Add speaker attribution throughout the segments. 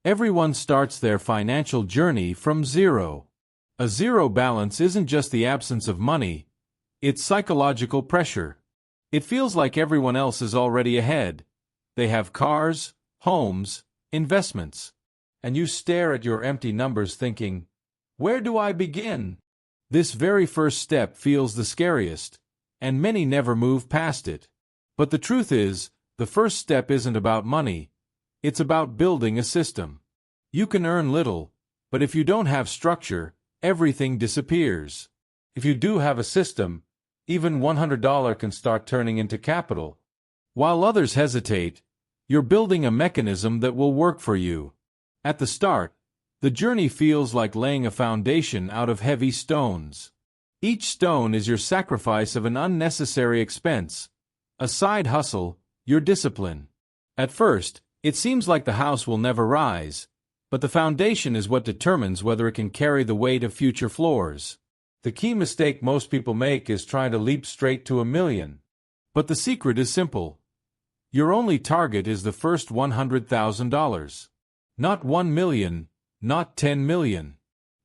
Speaker 1: Everyone starts their financial journey from zero. A zero balance isn't just the absence of money, it's psychological pressure. It feels like everyone else is already ahead. They have cars, homes, investments. And you stare at your empty numbers thinking, where do I begin? This very first step feels the scariest, and many never move past it. But the truth is, the first step isn't about money. It's about building a system. You can earn little, but if you don't have structure, everything disappears. If you do have a system, even $100 can start turning into capital. While others hesitate, you're building a mechanism that will work for you. At the start, the journey feels like laying a foundation out of heavy stones. Each stone is your sacrifice of an unnecessary expense, a side hustle, your discipline. At first, it seems like the house will never rise, but the foundation is what determines whether it can carry the weight of future floors. The key mistake most people make is trying to leap straight to $1 million. But the secret is simple. Your only target is the first $100,000. Not 1 million, not 10 million.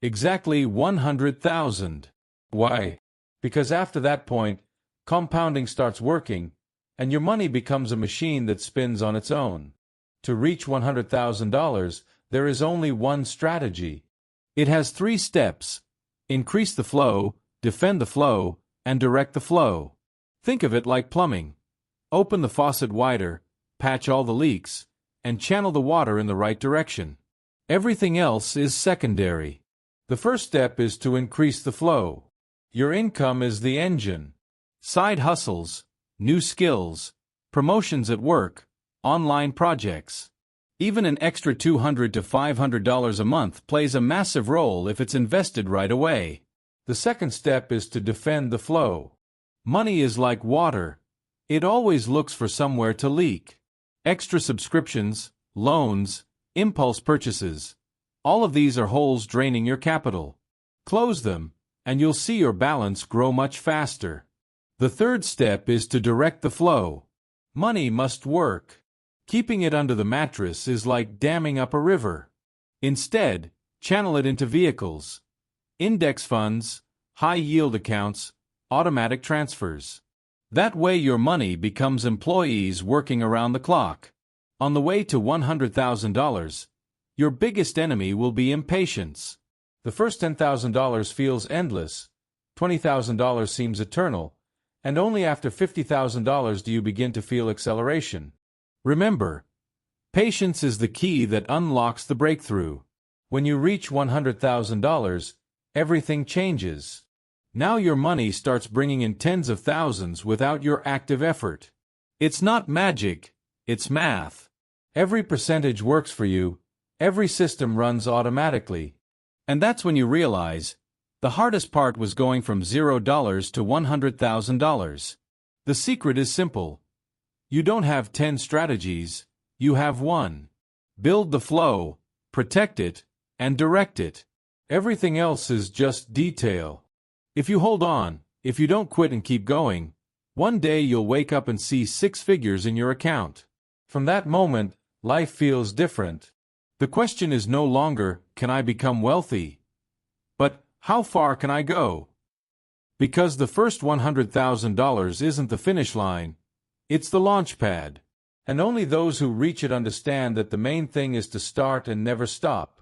Speaker 1: Exactly 100,000. Why? Because after that point, compounding starts working, and your money becomes a machine that spins on its own. To reach $100,000, there is only one strategy. It has 3 steps. Increase the flow, defend the flow, and direct the flow. Think of it like plumbing. Open the faucet wider, patch all the leaks, and channel the water in the right direction. Everything else is secondary. The first step is to increase the flow. Your income is the engine. Side hustles, new skills, promotions at work, online projects. Even an extra $200 to $500 a month plays a massive role if it's invested right away. The second step is to defend the flow. Money is like water. It always looks for somewhere to leak. Extra subscriptions, loans, impulse purchases. All of these are holes draining your capital. Close them, and you'll see your balance grow much faster. The third step is to direct the flow. Money must work. Keeping it under the mattress is like damming up a river. Instead, channel it into vehicles. Index funds, high-yield accounts, automatic transfers. That way your money becomes employees working around the clock. On the way to $100,000, your biggest enemy will be impatience. The first $10,000 feels endless, $20,000 seems eternal, and only after $50,000 do you begin to feel acceleration. Remember, patience is the key that unlocks the breakthrough. When you reach $100,000, everything changes. Now your money starts bringing in tens of thousands without your active effort. It's not magic, it's math. Every percentage works for you, every system runs automatically. And that's when you realize, the hardest part was going from $0 to $100,000. The secret is simple. You don't have 10 strategies, you have one. Build the flow, protect it, and direct it. Everything else is just detail. If you hold on, if you don't quit and keep going, one day you'll wake up and see 6 figures in your account. From that moment, life feels different. The question is no longer, can I become wealthy? But, how far can I go? Because the first $100,000 isn't the finish line. It's the launch pad, and only those who reach it understand that the main thing is to start and never stop.